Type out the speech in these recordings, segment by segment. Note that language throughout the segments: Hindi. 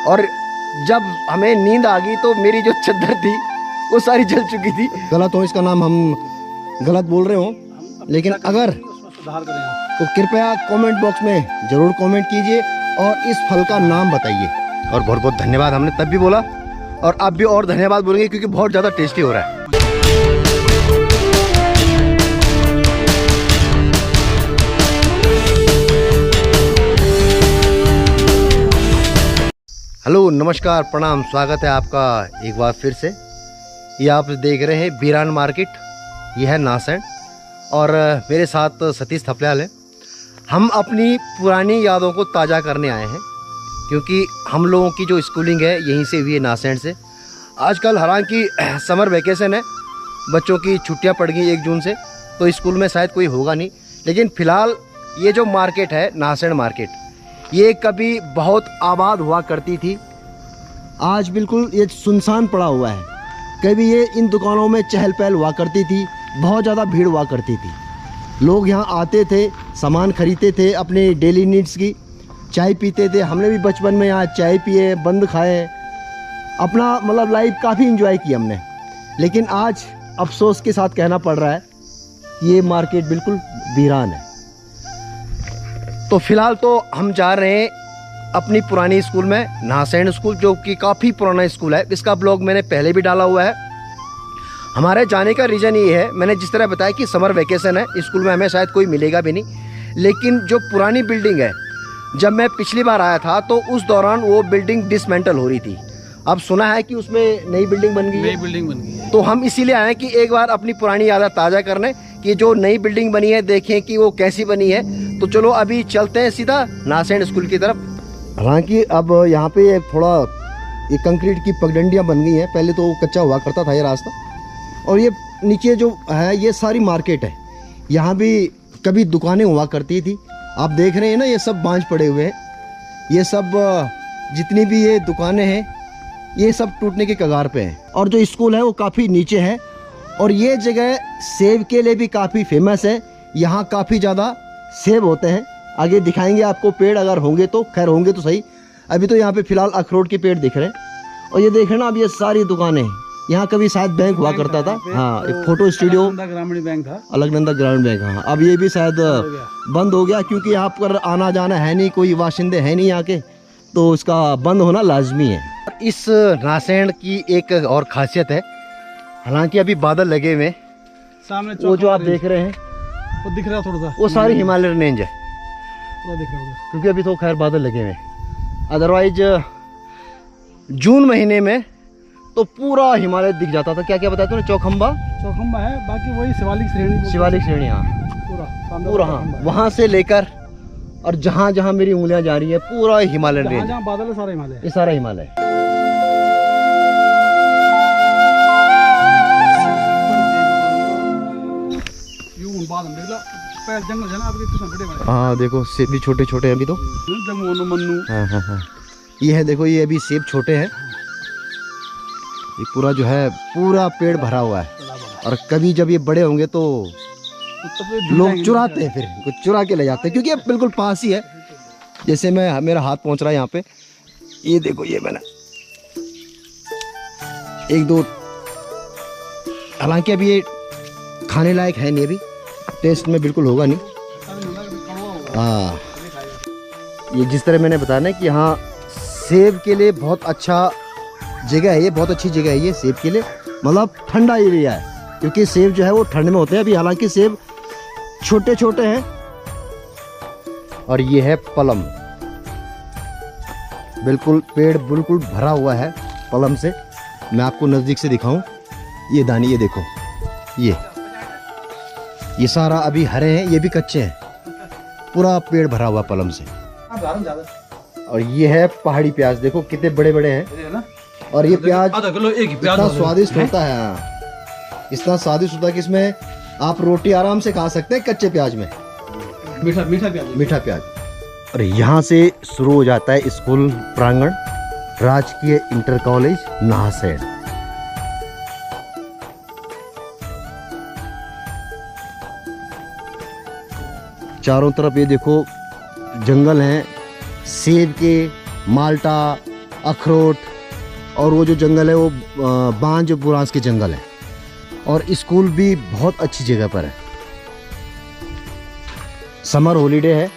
और जब हमें नींद आ गई तो मेरी जो चादर थी वो सारी जल चुकी थी। गलत हो, इसका नाम हम गलत बोल रहे हो, लेकिन अगर तो कृपया कमेंट बॉक्स में ज़रूर कमेंट कीजिए और इस फल का नाम बताइए। और बहुत बहुत धन्यवाद, हमने तब भी बोला और अब भी और धन्यवाद बोलेंगे क्योंकि बहुत ज़्यादा टेस्टी हो रहा है। हेलो, नमस्कार, प्रणाम, स्वागत है आपका एक बार फिर से। ये आप देख रहे हैं बीरान मार्केट, ये है नासेंड और मेरे साथ सतीश थपलियाल है। हम अपनी पुरानी यादों को ताज़ा करने आए हैं क्योंकि हम लोगों की जो स्कूलिंग है यहीं से हुई है, नासेंड से। आजकल हालांकि समर वैकेशन है, बच्चों की छुट्टियां पड़ गई 1 जून से, तो स्कूल में शायद कोई होगा नहीं, लेकिन फ़िलहाल ये जो मार्केट है नासेंड मार्केट, ये कभी बहुत आबाद हुआ करती थी। आज बिल्कुल ये सुनसान पड़ा हुआ है। कभी ये इन दुकानों में चहल पहल हुआ करती थी, बहुत ज़्यादा भीड़ हुआ करती थी। लोग यहाँ आते थे, सामान खरीदते थे, अपने डेली नीड्स की, चाय पीते थे। हमने भी बचपन में यहाँ चाय पिए, बंद खाए, अपना मतलब लाइफ काफ़ी इंजॉय की हमने। लेकिन आज अफसोस के साथ कहना पड़ रहा है ये मार्केट बिल्कुल वीरान है। तो फिलहाल तो हम जा रहे हैं अपनी पुरानी स्कूल में, नासेंड स्कूल, जो कि काफ़ी पुराना स्कूल है। इसका ब्लॉग मैंने पहले भी डाला हुआ है। हमारे जाने का रीज़न ये है, मैंने जिस तरह बताया कि समर वेकेशन है, स्कूल में हमें शायद कोई मिलेगा भी नहीं, लेकिन जो पुरानी बिल्डिंग है, जब मैं पिछली बार आया था तो उस दौरान वो बिल्डिंग डिसमेंटल हो रही थी। अब सुना है कि उसमें नई बिल्डिंग बन गई है। नई बिल्डिंग बन गई है, तो हम इसीलिए आए कि एक बार अपनी पुरानी यादें ताज़ा करने कि जो नई बिल्डिंग बनी है देखें कि वो कैसी बनी है। तो चलो अभी चलते हैं सीधा नासेंड स्कूल की तरफ। हालांकि अब यहाँ पे थोड़ा ये कंक्रीट की पगडंडियाँ बन गई हैं, पहले तो कच्चा हुआ करता था ये रास्ता। और ये नीचे जो है ये सारी मार्केट है, यहाँ भी कभी दुकानें हुआ करती थी। आप देख रहे हैं ना, ये सब बांझ पड़े हुए हैं। ये सब जितनी भी ये दुकानें हैं ये सब टूटने के कगार पे हैं। और जो स्कूल है वो काफ़ी नीचे है और ये जगह सेब के लिए भी काफ़ी फेमस है। यहाँ काफ़ी ज़्यादा सेब होते हैं, आगे दिखाएंगे आपको पेड़ अगर होंगे तो, खैर होंगे तो सही। अभी तो यहाँ पे फिलहाल अखरोट के पेड़ दिख रहे हैं। और ये देख रहे हैं ना, अब ये सारी दुकानें हैं। यहाँ कभी शायद बैंक हुआ करता था, हाँ, एक फोटो स्टूडियो, ग्रामीण बैंक था, अलकनंदा ग्रामीण बैंक, हाँ। अब ये भी शायद बंद हो गया क्योंकि यहाँ पर आना जाना है नहीं, कोई वाशिंदे है नहीं यहाँ के, तो इसका बंद होना लाजमी है। इस नासेंड की एक और खासियत है, हालांकि अभी बादल लगे हुए, सामने वो जो आप देख रहे हैं वो दिख रहा है थोड़ा सा, वो सारी हिमालयन रेंज है, थोड़ा दिख रहा है क्योंकि अभी तो खैर बादल लगे हुए। अदरवाइज जून महीने में तो पूरा हिमालय दिख जाता था। क्या क्या बताया तूने? चौखंबा है, बाकी वही शिवालिक श्रेणी, शिवालिक श्रेणी, हाँ, पूरा हाँ, वहाँ से लेकर और जहाँ जहाँ मेरी उंगलियाँ जा रही है पूरा हिमालयन रेंज, जहाँ बादल है सारा हिमालय, ये सारा हिमालय। हाँ देखो, सेब भी छोटे छोटे हैं अभी तो। हाँ हाँ हाँ, ये है देखो, ये अभी सेब छोटे हैं। ये पूरा जो है पूरा पेड़ भरा हुआ है और कभी जब ये बड़े होंगे तो लोग चुराते हैं, फिर कुछ चुरा के ले जाते हैं क्योंकि ये बिल्कुल पास ही है। जैसे मैं, मेरा हाथ पहुंच रहा है यहाँ पे, ये देखो, ये मैंने 1-2, हालांकि अभी ये खाने लायक है नहीं, अभी टेस्ट में बिल्कुल होगा नहीं। हाँ, ये जिस तरह मैंने बताया ना कि यहाँ सेब के लिए बहुत अच्छा जगह है, ये बहुत अच्छी जगह है ये सेब के लिए, मतलब ठंडा एरिया है क्योंकि सेब जो है वो ठंड में होते हैं। अभी हालांकि सेब छोटे छोटे हैं। और ये है पलम, बिल्कुल पेड़ बिल्कुल भरा हुआ है पलम से। मैं आपको नज़दीक से दिखाऊं, ये दाने, ये देखो, ये सारा अभी हरे हैं, ये भी कच्चे हैं, पूरा पेड़ भरा हुआ पलम से। और ये है पहाड़ी प्याज, देखो कितने बड़े बड़े हैं। और ये प्याज इतना स्वादिष्ट होता है, हाँ, इतना स्वादिष्ट होता है कि इसमें आप रोटी आराम से खा सकते हैं कच्चे प्याज में, मीठा प्याज। और यहाँ से शुरू हो जाता है स्कूल प्रांगण, राजकीय इंटर कॉलेज नासेंड। चारों तरफ ये देखो जंगल हैं, सेब के, माल्टा, अखरोट, और वो जो जंगल है वो बांज बुरांस के जंगल है। और स्कूल भी बहुत अच्छी जगह पर है। समर हॉलीडे है,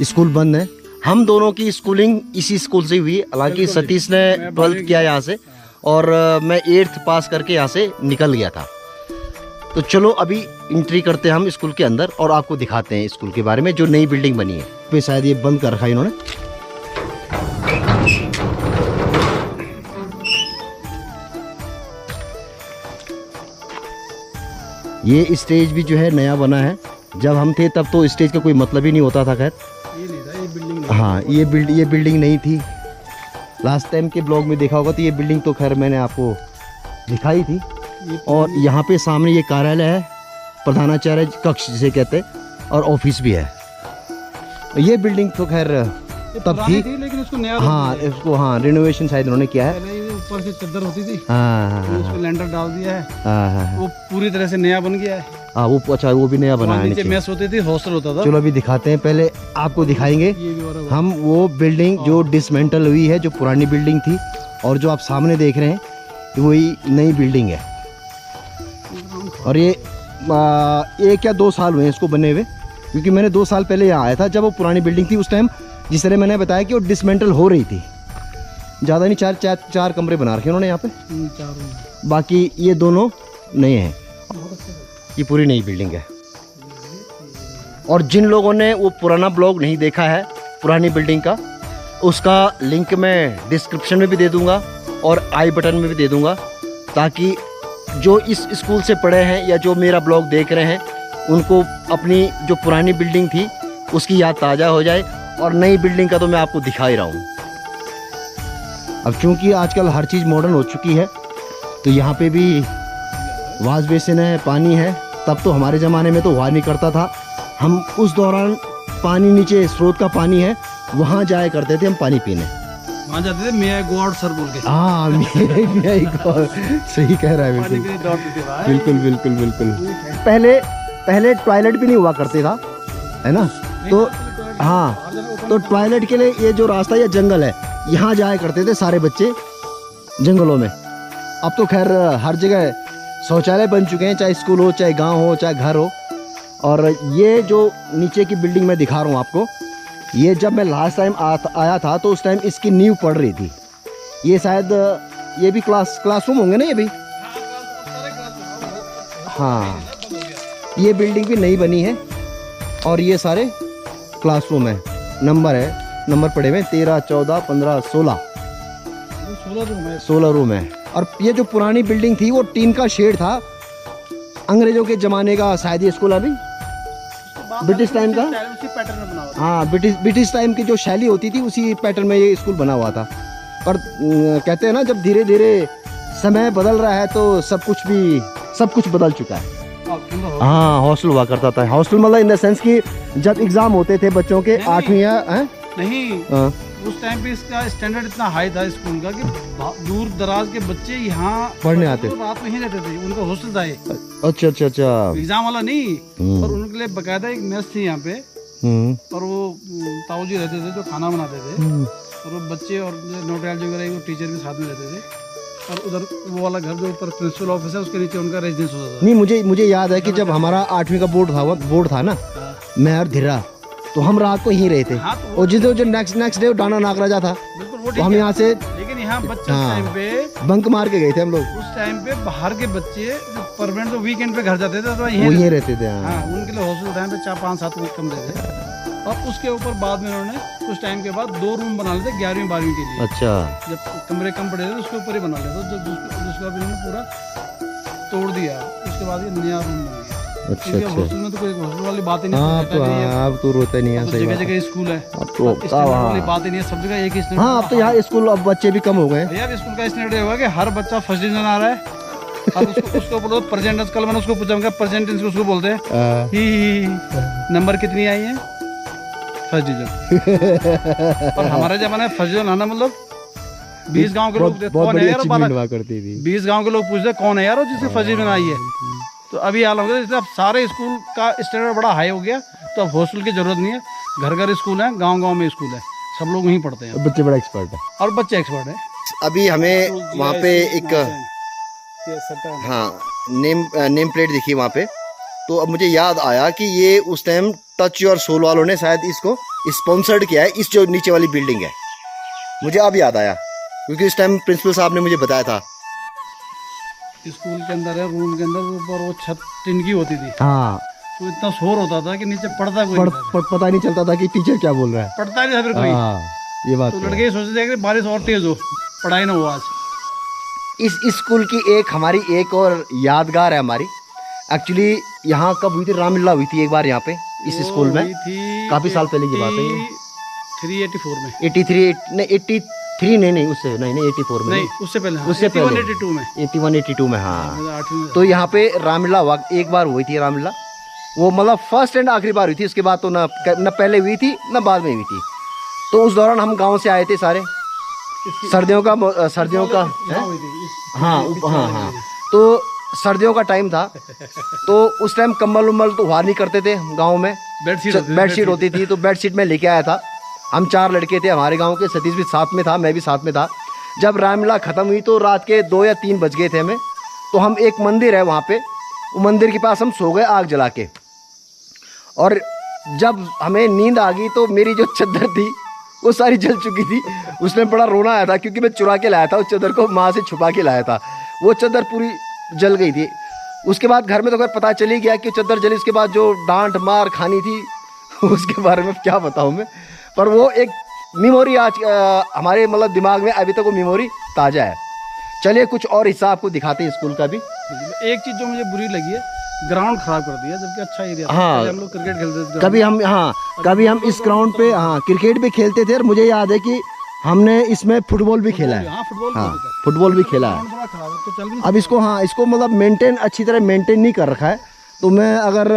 स्कूल बंद है। हम दोनों की स्कूलिंग इसी स्कूल से हुई। हालांकि सतीश ने 12th किया यहाँ से और मैं 8th पास करके यहाँ से निकल गया था। तो चलो अभी एंट्री करते हैं हम स्कूल के अंदर और आपको दिखाते हैं स्कूल के बारे में, जो नई बिल्डिंग बनी है। पे शायद ये बंद कर रखा है इन्होंने। ये स्टेज भी जो है नया बना है। जब हम थे तब तो स्टेज का कोई मतलब ही नहीं होता था। खैर ये नहीं था, ये बिल्डिंग। हाँ, ये बिल्डिंग नहीं थी। लास्ट टाइम के ब्लॉग में देखा होगा तो ये बिल्डिंग तो खैर मैंने आपको दिखाई थी। और यहाँ पे सामने ये कार्यालय है, प्रधानाचार्य कक्ष जिसे कहते हैं, और ऑफिस भी है। ये बिल्डिंग तो खैर तब थी, लेकिन उसको नया हाँ रिनोवेशन शायद उन्होंने किया है। पहले ये ऊपर से चद्दर होती थी, हाँ, उसको लेंटर डाल दिया है। हाँ, वो पूरी तरह से नया बन गया है। वो अच्छा, वो भी नया बना है। नीचे मेस होती थी, हॉस्टल होता था। चलो अभी दिखाते हैं, पहले आपको दिखाएंगे हम वो बिल्डिंग जो डिसमेंटल हुई है, जो पुरानी बिल्डिंग थी। और जो आप सामने देख रहे हैं वही नई बिल्डिंग है। और ये 1 या 2 साल हुए हैं इसको बने हुए, क्योंकि मैंने 2 साल पहले यहाँ आया था जब वो पुरानी बिल्डिंग थी। उस टाइम जिस तरह मैंने बताया कि वो डिसमेंटल हो रही थी। ज़्यादा नहीं, 4 कमरे बना रखे उन्होंने यहाँ पे। बाकी ये दोनों नए हैं। ये पूरी नई बिल्डिंग है। और जिन लोगों ने वो पुराना ब्लॉग नहीं देखा है पुरानी बिल्डिंग का, उसका लिंक मैं डिस्क्रिप्शन में भी दे दूंगा और आई बटन में भी दे दूंगा, ताकि जो इस स्कूल से पढ़े हैं या जो मेरा ब्लॉग देख रहे हैं उनको अपनी जो पुरानी बिल्डिंग थी उसकी याद ताज़ा हो जाए। और नई बिल्डिंग का तो मैं आपको दिखा ही रहा हूँ। अब चूँकि आजकल हर चीज़ मॉडर्न हो चुकी है, तो यहाँ पे भी वाश बेसिन है, पानी है। तब तो हमारे ज़माने में तो हुआ नहीं करता था। हम उस दौरान पानी, नीचे स्रोत का पानी है, वहाँ जाया करते थे हम पानी पीने। वहाँ जाते थे, मे आई गो आउट सर बोल के। हाँ, मे आई गो, सही कह रहा है। बिल्कुल बिल्कुल बिल्कुल। पहले टॉयलेट भी नहीं हुआ करते था, है ना? तो हाँ, तो टॉयलेट के लिए ये जो रास्ता, ये जंगल है, यहाँ जाया करते थे सारे बच्चे जंगलों में। अब तो खैर हर जगह शौचालय बन चुके हैं, चाहे स्कूल हो, चाहे गांव हो, चाहे घर हो। और ये जो नीचे की बिल्डिंग मैं दिखा रहा हूँ आपको, ये जब मैं लास्ट टाइम आया था तो उस टाइम इसकी नींव पड़ रही थी। ये शायद ये भी क्लासरूम होंगे ना ये भी? हाँ, ये बिल्डिंग भी नई बनी है और ये सारे क्लासरूम है। नंबर पड़े हुए 13, 14, 15, 16 रूम है। और ये जो पुरानी बिल्डिंग थी वो टीन का शेड था, अंग्रेजों के ज़माने का शायद ये स्कूल अभी ब्रिटिश टाइम का। हाँ, ब्रिटिश टाइम की जो शैली होती थी उसी पैटर्न में ये स्कूल बना हुआ था। पर कहते हैं ना, जब धीरे धीरे समय बदल रहा है तो सब कुछ बदल चुका है। हाँ, हॉस्टल हुआ करता था। हॉस्टल मतलब इन द सेंस कि जब एग्जाम होते थे बच्चों के 8वीं या नहीं, उस टाइम पे इसका स्टैंडर्ड इतना हाई था स्कूल का कि दूर दराज के बच्चे यहाँ पढ़ने आते थे, रात में ही रहते थे। उनका हॉस्टल था ये। अच्छा। एग्जाम वाला नहीं, पर उनके लिए बकायदा एक मेस थी यहाँ पे। और वो ताऊ जी रहते थे जो खाना बनाते थे। और वो बच्चे और नोटयाल वगैरह वो टीचर भी साथ में रहते थे। और उधर वो वाला घर जो ऊपर प्रिंसिपल ऑफिस है, उसके नीचे उनका रेजिडेंस होता था। नहीं, मुझे याद है कि जब हमारा 8वीं का बोर्ड था ना, मैं और धीरा, तो हम रात को यहीं रहे थे। हाँ, और जिस जो नेक्स्ट डे डाना नागराजा था, तो हम यहाँ से, लेकिन यहाँ बच्चे उस टाइम पे बंक मार के गए थे हम लोग। उस टाइम पे बाहर के बच्चे परमानेंट तो वीकेंड पे घर जाते थे, तो यहीं रहते थे। हाँ, उनके लिए हॉस्टल टाइम पे 4, 5, 7 कमरे थे। और उसके ऊपर बाद में उन्होंने कुछ टाइम के बाद 2 रूम बना लेते 11वीं 12वीं के लिए। अच्छा, जब कमरे कम पड़े थे उसके ऊपर ही बना लेते, जब दूसरा भी उन्होंने पूरा तोड़ दिया, उसके बाद ये नया रूम बन गया। अच्छा। हॉस्टल में तो कोई हॉस्टल वाली बात ही नहीं। अब तो रोते नहीं है, जगह जगह स्कूल है, अब तो वाली बात ही नहीं है, सब जगह एक ही स्टैंडर्ड। हाँ, अब तो यहाँ स्कूल, अब बच्चे भी कम हो गए। भैया स्कूल का स्टैंडर्ड होगा कि हर बच्चा फर्स्ट डिवीजन आ रहा है। अब उसको बोलो प्रेजेंट। कल मैंने उसको पूछा, प्रेजेंट टेंस उसको बोलते हैं ही। नंबर कितनी आई है? First division. और हमारे जमाने में फर्स्ट डिवीजन आना मतलब 20 गांव के लोग कौन है यार, 20 गांव के लोग पूछते कौन है यार जिससे फर्स्ट डिवीजन आई है। तो अभी हाल हो गया, जैसे अब सारे स्कूल का स्टैंडर्ड बड़ा हाई हो गया, तो अब हॉस्टल की जरूरत नहीं है। घर घर स्कूल है, गांव गांव में स्कूल है, सब लोग वहीं पढ़ते हैं बच्चे बड़ा एक्सपर्ट है और बच्चे एक्सपर्ट है। अभी हमें वहाँ पे एक हाँ नेम प्लेट दिखी वहाँ पे, तो अब मुझे याद आया कि ये उस टाइम टच योर सोल वालों ने शायद इसको स्पॉन्सर्ड किया है, इस जो नीचे वाली बिल्डिंग है। मुझे अब याद आया क्योंकि इस टाइम प्रिंसिपल साहब ने मुझे बताया था। स्कूल के अंदर है, रूम के अंदर ऊपर वो छत टिन की होती थी, हाँ तो इतना शोर होता था कि नीचे पढ़ता कोई नहीं था। पता नहीं चलता था कि टीचर क्या बोल रहा है, पढ़ता नहीं था फिर कोई। ये बात तो लड़के ये सोचते थे कि बारिश और तेज हो, पढ़ाई ना हो आज। इस स्कूल की हमारी एक और यादगार है हमारी। एक्चुअली यहाँ कब हुई थी, रामलीला हुई थी एक बार यहाँ पे इस स्कूल में, काफी साल पहले की बात है ये। 384 में 83 नहीं उससे नहीं 84 में नहीं, उससे पहले उससे पहले 81 में 81-82 में हाँ। 8वीं में। तो यहाँ पे रामलीला हुआ, एक बार हुई थी रामलीला, वो मतलब फर्स्ट एंड आखिरी बार हुई थी, उसके बाद तो न पहले हुई थी न बाद में हुई थी। तो उस दौरान हम गांव से आए थे सारे, सर्दियों का हाँ हाँ, तो सर्दियों का टाइम था, तो उस टाइम कम्बल उम्बल तो उहार नहीं करते थे गाँव में, बेडशीट होती थी, तो बेडशीट में लेके आया था। हम 4 लड़के थे हमारे गांव के, सतीश भी साथ में था, मैं भी साथ में था। जब रामलीला ख़त्म हुई तो रात के 2 या 3 बज गए थे हमें, तो हम एक मंदिर है वहाँ पे, वो मंदिर के पास हम सो गए आग जला के। और जब हमें नींद आ गई तो मेरी जो चादर थी वो सारी जल चुकी थी। उसमें बड़ा रोना आया था क्योंकि मैं चुरा के लाया था उस चादर को, माँ से छुपा के लाया था, वो चादर पूरी जल गई थी। उसके बाद घर में तो अगर पता चल ही गया कि चादर जली, उसके बाद जो डांट मार खानी थी उसके बारे में क्या बताऊँ मैं, पर वो एक मेमोरी आज हमारे मतलब दिमाग में अभी तक वो मेमोरी ताज़ा है। चलिए कुछ और हिस्सा आपको दिखाते हैं स्कूल का भी। एक चीज़ जो मुझे बुरी लगी है, ग्राउंड खराब कर दिया, जबकि अच्छा एरिया था। हाँ, हम लोग क्रिकेट खेलते थे कभी हम इस ग्राउंड पे क्रिकेट भी खेलते थे, और मुझे याद है कि हमने इसमें फुटबॉल भी खेला है। फुटबॉल भी खेला है। अब इसको मतलब मेंटेन अच्छी तरह मेंटेन नहीं कर रखा है। तो मैं अगर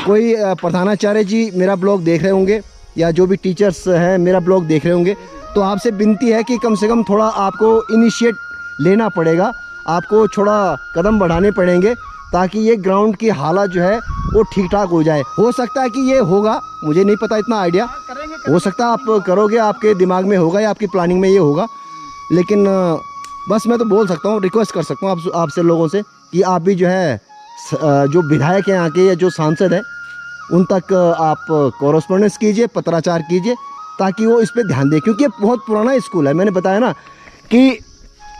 कोई प्रधानाचार्य जी मेरा ब्लॉग देख रहे होंगे या जो भी टीचर्स हैं मेरा ब्लॉग देख रहे होंगे, तो आपसे विनती है कि कम से कम थोड़ा आपको इनिशिएट लेना पड़ेगा, आपको थोड़ा कदम बढ़ाने पड़ेंगे, ताकि ये ग्राउंड की हालत जो है वो ठीक ठाक हो जाए। हो सकता है कि ये होगा, मुझे नहीं पता इतना आइडिया, हो सकता है आप करोगे, आपके दिमाग में होगा या आपकी प्लानिंग में ये होगा, लेकिन बस मैं तो बोल सकता हूँ, रिक्वेस्ट कर सकता हूँ आपसे लोगों से कि आप भी जो है जो विधायक हैं यहाँ के या जो सांसद हैं उन तक आप कॉरेस्पॉन्डेंस कीजिए, पत्राचार कीजिए, ताकि वो इस पे ध्यान दें, क्योंकि ये बहुत पुराना स्कूल है। मैंने बताया ना कि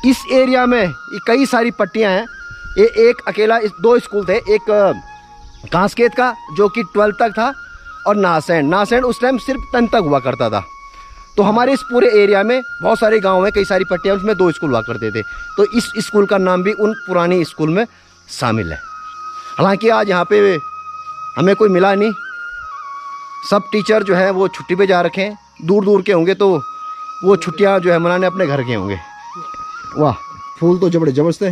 इस एरिया में कई सारी पट्टियाँ हैं। ये एक अकेला 2 स्कूल थे, एक कांसकेत का जो कि 12th तक था, और नासैंड उस टाइम सिर्फ 10th तक हुआ करता था। तो हमारे इस पूरे एरिया में बहुत सारे गांव हैं, कई सारी पट्टियाँ, उसमें 2 स्कूल हुआ करते थे। तो इस स्कूल का नाम भी उन पुरानी स्कूल में शामिल है। हालांकि आज यहाँ पे हमें कोई मिला नहीं, सब टीचर जो है वो छुट्टी पे जा रखे हैं, दूर दूर के होंगे, तो वो छुट्टियाँ जो है मनाने अपने घर के होंगे। वाह, फूल तो जबरदस्त है।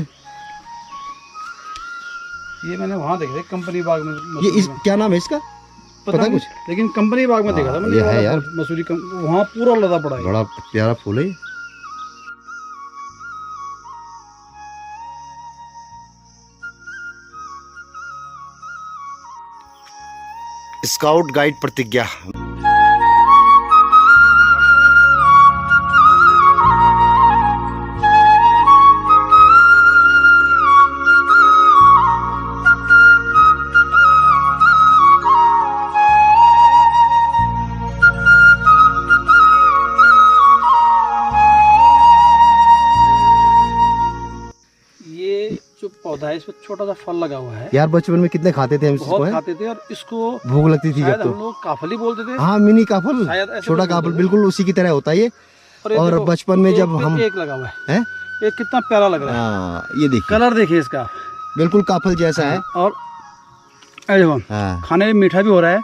ये मैंने वहाँ देखे थे कंपनी बाग में। ये क्या नाम है इसका, पता कुछ? लेकिन कंपनी बाग में देखा था मैंने, ये है यार मसूरी वहाँ पूरा लदा पड़ा है, बड़ा प्यारा फूल है। स्काउट गाइड प्रतिज्ञा। पौधा है, इस पर छोटा सा फल लगा हुआ है यार। बचपन में कितने खाते थे हम इसको, बहुत खाते थे, और इसको भूख लगती थी जब, तो हम लोग काफली बोलते थे। हाँ, मिनी काफल, छोटा काफल, बिल्कुल उसी की तरह होता है ये। और बचपन में जब हम एक लगा हुआ है, एक कितना प्यारा लग रहा है। ये देखिए, कलर देखिए इसका, बिल्कुल काफल जैसा है। और खाने में मीठा भी हो रहा है।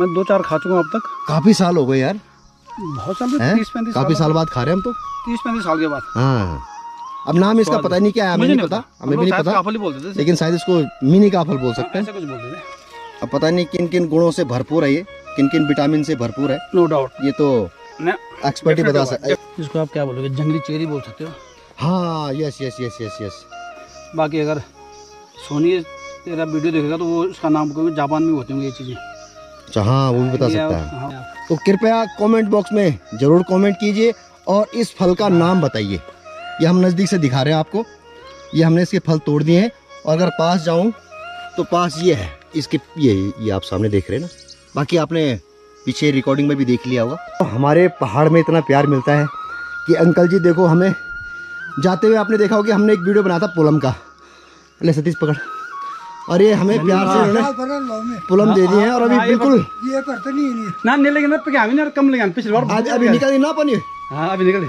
मैं 2-4 खा चुका हूँ अब तक। काफी साल हो गए यार, बहुत साल, 30-35 काफी साल बाद खा रहे हम तो, 30-35 साल के बाद। हाँ, अब नाम इसका पता नहीं क्या है, हमें नहीं पता, हमें भी नहीं पता, काफल ही बोलते थे, लेकिन शायद इसको मिनी काफल बोल सकते हैं, ऐसा कुछ बोलते थे। अब पता नहीं किन किन गुणों से भरपूर है ये, किन किन विटामिन से भरपूर है, नो डाउट, ये तो एक्सपर्ट ही बता सकते। इसको आप क्या बोलोगे, जंगली चेरी बोल सकते हो। हाँ, यस। बाकी अगर सोनी तेरा वीडियो देखेगा तो वो उसका नाम कहोगे, जापान में होती होंगी ये चीज़ें। अच्छा हाँ, वो भी बता सकता है। हाँ। तो कृपया कमेंट बॉक्स में ज़रूर कमेंट कीजिए और इस फल का नाम बताइए। ये हम नज़दीक से दिखा रहे हैं आपको। ये हमने इसके फल तोड़ दिए हैं और अगर पास जाऊं तो पास ये है इसके, ये आप सामने देख रहे हैं ना। बाकी आपने पीछे रिकॉर्डिंग में भी देख लिया होगा। तो हमारे पहाड़ में इतना प्यार मिलता है कि अंकल जी देखो, हमें जाते हुए आपने देखा होगा कि हमने एक वीडियो बनाया था पुलम का। ले सतीश पकड़। और ये हमें प्यार से उन्होंने पुलम दे दिए हैं और अभी बिल्कुल ये करते नहीं लेकिन पे क्या नहीं कम लगा पिछली बार आज अभी निकल ना पानी। हाँ अभी निकल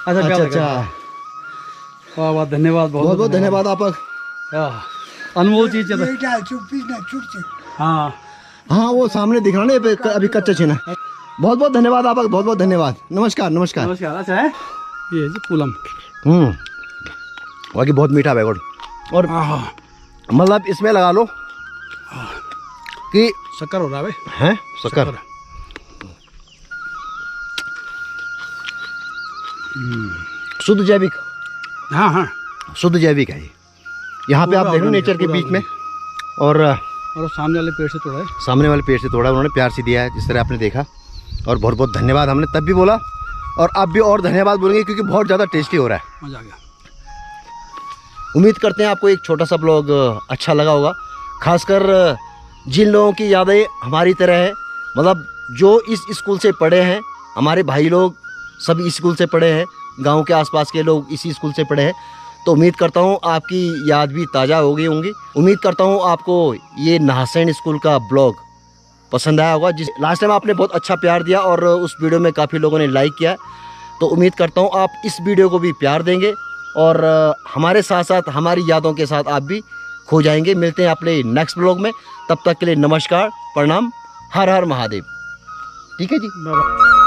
अच्छा अच्छा, वाह वाह, धन्यवाद, बहुत बहुत धन्यवाद आपका। अनमोल चीज है। हाँ हाँ वो सामने दिख रहा ना, अभी कच्चा छीना। बहुत बहुत धन्यवाद आपका, बहुत बहुत धन्यवाद। नमस्कार नमस्कार नमस्कार। अच्छा है ये जी पुलम। बाकी बहुत मीठा बैगोड और मतलब इसमें लगा लो कि शक्कर हो रहा है हैं, शक्कर। शुद्ध जैविक। हाँ हाँ शुद्ध जैविक है ये। यहाँ पे आप देख रहे हो नेचर के बीच में। और सामने वाले पेड़ से तोड़ा है, सामने वाले पेड़ से तोड़ा, उन्होंने प्यार से दिया है जिस तरह आपने देखा। और बहुत बहुत धन्यवाद, हमने तब भी बोला और अब भी और धन्यवाद बोलेंगे क्योंकि बहुत ज़्यादा टेस्टी हो रहा है। मजा आ गया। उम्मीद करते हैं आपको एक छोटा सा ब्लॉग अच्छा लगा होगा, खासकर जिन लोगों की यादें हमारी तरह है, मतलब जो इस स्कूल से पढ़े हैं। हमारे भाई लोग सभी इस स्कूल से पढ़े हैं, गांव के आसपास के लोग इसी स्कूल से पढ़े हैं। तो उम्मीद करता हूं आपकी याद भी ताज़ा हो गई होंगी। उम्मीद करता हूं आपको ये नाहसैन स्कूल का ब्लॉग पसंद आया होगा। जिस लास्ट टाइम आपने बहुत अच्छा प्यार दिया और उस वीडियो में काफ़ी लोगों ने लाइक किया, तो उम्मीद करता हूँ आप इस वीडियो को भी प्यार देंगे और हमारे साथ साथ हमारी यादों के साथ आप भी खो जाएंगे। मिलते हैं अपने नेक्स्ट ब्लॉग में, तब तक के लिए नमस्कार, प्रणाम, हर हर महादेव। ठीक है जी, बाय।